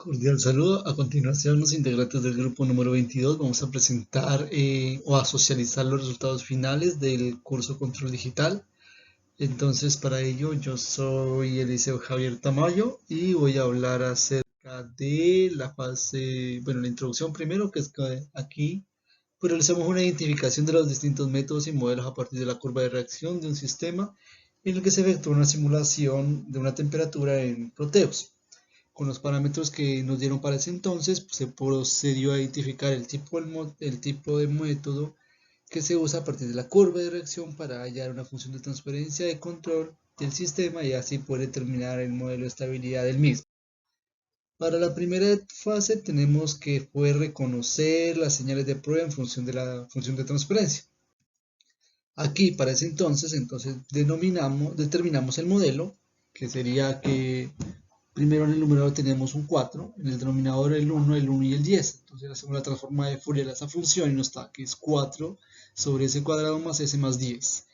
Cordial saludo. A continuación, los integrantes del grupo número 22 vamos a presentar o a socializar los resultados finales del curso Control Digital. Entonces, para ello, yo soy Eliseo Javier Tamayo y voy a hablar acerca de la fase, bueno, la introducción primero, que es que aquí pues, realizamos una identificación de los distintos métodos y modelos a partir de la curva de reacción de un sistema en el que se efectúa una simulación de una temperatura en Proteus. Con los parámetros que nos dieron para ese entonces, pues, se procedió a identificar el tipo de método que se usa a partir de la curva de reacción para hallar una función de transferencia de control del sistema y así poder determinar el modelo de estabilidad del mismo. Para la primera fase tenemos que fue reconocer las señales de prueba en función de la función de transferencia. Aquí para ese entonces determinamos el modelo, que sería que primero en el numerador tenemos un 4, en el denominador el 1 y el 10. Entonces hacemos la transforma de Fourier a esa función y nos da que es 4 sobre s cuadrado más s más 10.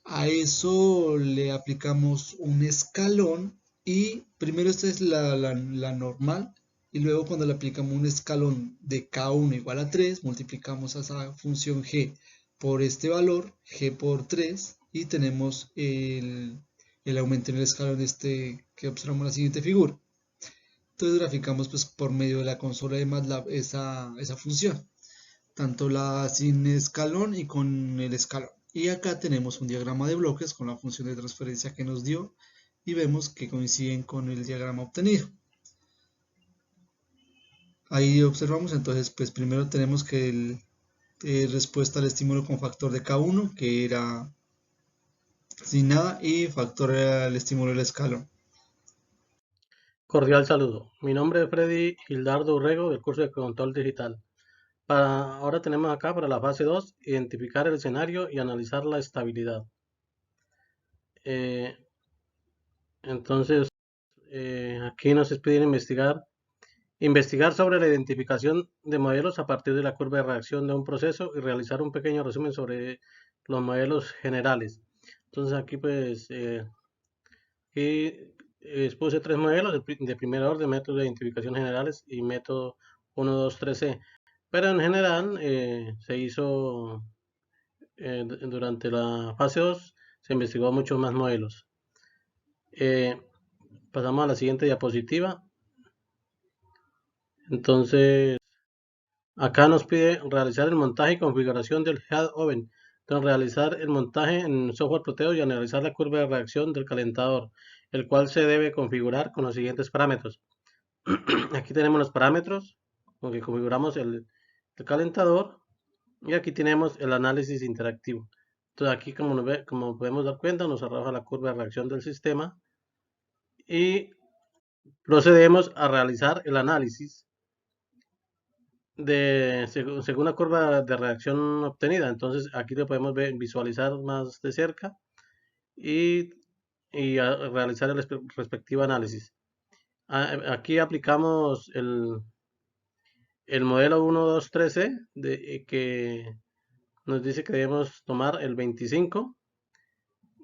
A eso le aplicamos un escalón y primero esta es la normal y luego cuando le aplicamos un escalón de k1 igual a 3, multiplicamos a esa función g por este valor, g por 3, y tenemos el aumento en el escalón que observamos en la siguiente figura. Entonces graficamos pues, por medio de la consola de MATLAB esa función, tanto la sin escalón y con el escalón. Y acá tenemos un diagrama de bloques con la función de transferencia que nos dio y vemos que coinciden con el diagrama obtenido. Ahí observamos entonces, pues primero tenemos que respuesta al estímulo con factor de K1, que era sin nada, y factor al estímulo del escalón. Cordial saludo. Mi nombre es Freddy Gildardo Urrego del curso de Control Digital. Ahora tenemos acá para la fase 2, identificar el escenario y analizar la estabilidad. Eh, entonces, aquí nos piden investigar sobre la identificación de modelos a partir de la curva de reacción de un proceso y realizar un pequeño resumen sobre los modelos generales. Entonces aquí pues expuse tres modelos de primer orden, método de identificación generales y método 1, 2, 3C. Pero en general se hizo durante la fase 2, se investigó muchos más modelos. Eh, Pasamos a la siguiente diapositiva. Entonces, acá nos pide realizar el montaje y configuración del head oven. Entonces, realizar el montaje en software Proteus y analizar la curva de reacción del calentador, el cual se debe configurar con los siguientes parámetros. Aquí tenemos los parámetros con que configuramos el calentador y aquí tenemos el análisis interactivo. Entonces aquí como podemos dar cuenta nos arroja la curva de reacción del sistema y procedemos a realizar el análisis según la curva de reacción obtenida. Entonces aquí lo podemos visualizar más de cerca y, realizar el respectivo análisis. Aquí aplicamos el modelo 123C que nos dice que debemos tomar el 25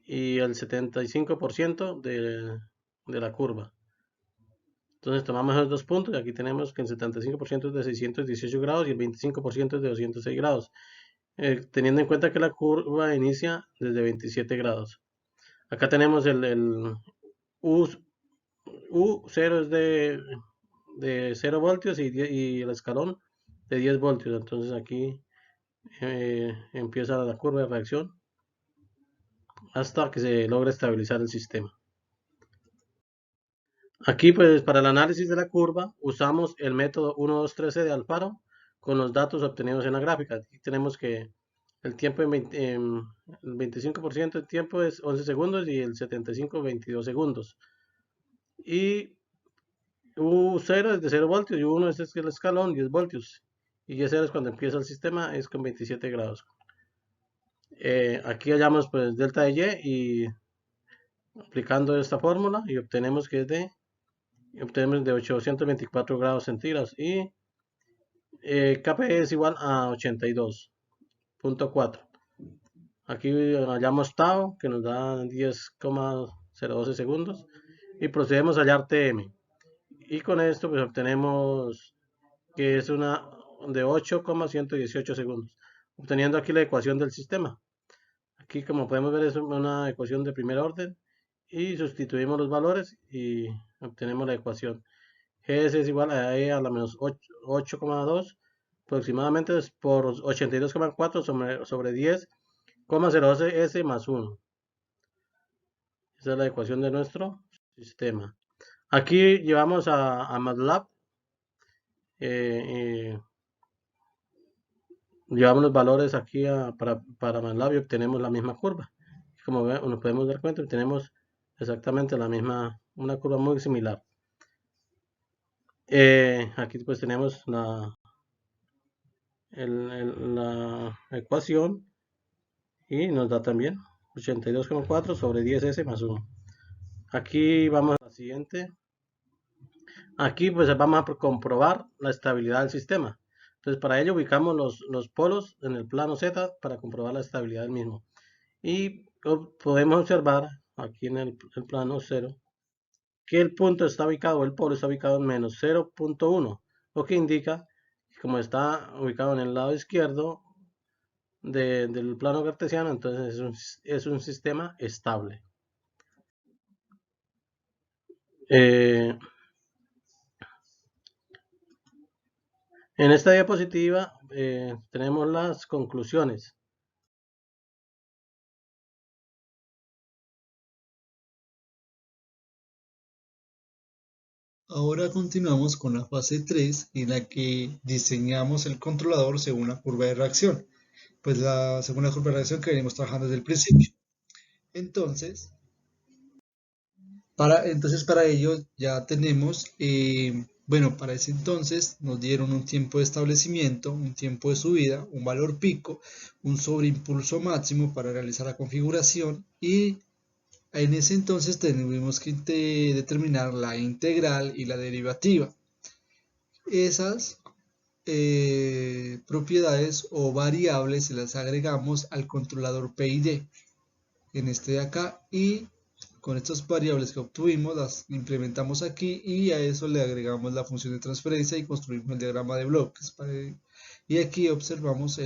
y el 75% de la curva. Entonces tomamos esos dos puntos y aquí tenemos que el 75% es de 618 grados y el 25% es de 206 grados, teniendo en cuenta que la curva inicia desde 27 grados. Acá tenemos el U0 es de 0 voltios y el escalón de 10 voltios. Entonces aquí empieza la curva de reacción hasta que se logra estabilizar el sistema. Aquí pues para el análisis de la curva usamos el método 123C de Alfaro con los datos obtenidos en la gráfica. Aquí tenemos que el tiempo el 25% del tiempo es 11 segundos y el 75 22 segundos. Y U0 es de 0 voltios y U1 es el escalón 10 voltios. Y Y0 es cuando empieza el sistema, es con 27 grados. Aquí hallamos pues delta de Y y aplicando esta fórmula y obtenemos que es de 824 grados centígrados y KP es igual a 82.4. Aquí hallamos tau que nos da 10,012 segundos y procedemos a hallar TM Y con esto pues obtenemos que es una de 8,118 segundos, obteniendo aquí la ecuación del sistema. Aquí como podemos ver es una ecuación de primer orden y sustituimos los valores y obtenemos la ecuación. Gs es igual a E a la menos 8,2 aproximadamente es por 82,4 sobre 10,012 S más 1. Esa es la ecuación de nuestro sistema. Aquí llevamos a MATLAB. eh, Llevamos los valores aquí para MATLAB y obtenemos la misma curva. Como nos podemos dar cuenta, obtenemos exactamente la misma, una curva muy similar. Aquí pues tenemos la ecuación y nos da también 82,4 sobre 10S más 1. Aquí vamos a la siguiente. Aquí pues vamos a comprobar la estabilidad del sistema. Entonces para ello ubicamos los polos en el plano Z para comprobar la estabilidad del mismo. Y podemos observar aquí en el plano 0 que el punto está ubicado, el polo está ubicado en menos 0,1, lo que indica que como está ubicado en el lado izquierdo del plano cartesiano, entonces es un sistema estable. En esta diapositiva tenemos las conclusiones. Ahora continuamos con la fase 3 en la que diseñamos el controlador según la curva de reacción. Pues según la curva de reacción que venimos trabajando desde el principio. Entonces, para ello ya tenemos, bueno, para ese entonces nos dieron un tiempo de establecimiento, un tiempo de subida, un valor pico, un sobreimpulso máximo para realizar la configuración y en ese entonces tuvimos que determinar la integral y la derivativa. Esas propiedades o variables se las agregamos al controlador PID en este de acá y con estas variables que obtuvimos las implementamos aquí y a eso le agregamos la función de transferencia y construimos el diagrama de bloques. Y aquí observamos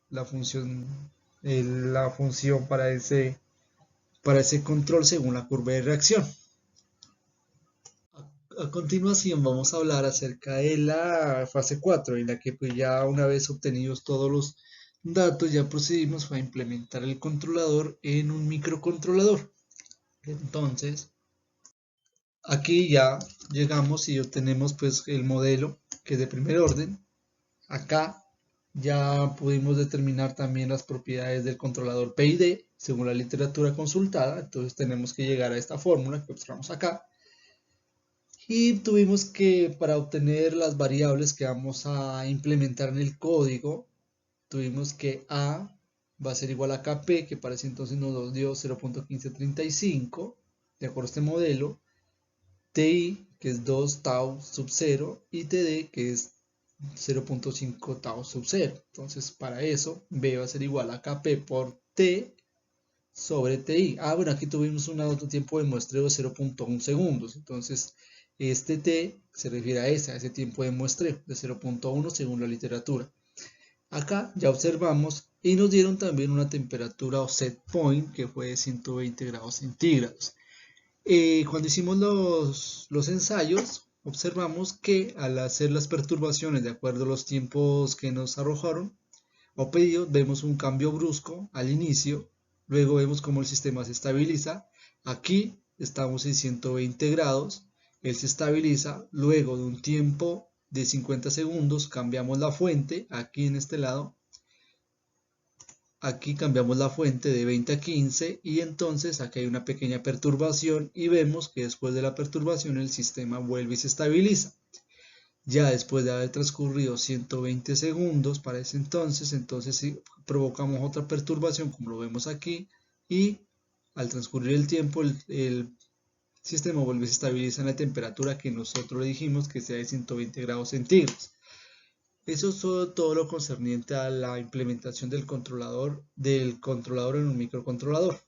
la función para ese control según la curva de reacción. A continuación vamos a hablar acerca de la fase 4, en la que pues ya una vez obtenidos todos los datos ya procedimos a implementar el controlador en un microcontrolador. Entonces, aquí ya llegamos y obtenemos pues el modelo que es de primer orden. Acá ya pudimos determinar también las propiedades del controlador PID según la literatura consultada. Entonces tenemos que llegar a esta fórmula que observamos acá. Y tuvimos que, para obtener las variables que vamos a implementar en el código, tuvimos que A va a ser igual a KP, que para ese entonces nos dio 0.1535, de acuerdo a este modelo, TI, que es 2 tau sub 0, y TD, que es 0.5 tau sub 0. Entonces, para eso, B va a ser igual a KP por T sobre TI. Bueno, aquí tuvimos un otro tiempo de muestreo de 0.1 segundos. Entonces, este T se refiere a ese tiempo de muestreo de 0.1 según la literatura. Acá ya observamos y nos dieron también una temperatura o set point que fue de 120 grados centígrados. Cuando hicimos los ensayos, observamos que al hacer las perturbaciones de acuerdo a los tiempos que nos arrojaron o pedidos, vemos un cambio brusco al inicio, luego vemos cómo el sistema se estabiliza. Aquí estamos en 120 grados, él se estabiliza, luego de un tiempo de 50 segundos cambiamos la fuente, aquí en este lado, aquí cambiamos la fuente de 20 a 15 y entonces aquí hay una pequeña perturbación y vemos que después de la perturbación el sistema vuelve y se estabiliza. Ya después de haber transcurrido 120 segundos para ese entonces sí, provocamos otra perturbación como lo vemos aquí y al transcurrir el tiempo el sistema vuelve y se estabiliza en la temperatura que nosotros le dijimos que sea de 120 grados centígrados. Eso es todo lo concerniente a la implementación del controlador en un microcontrolador.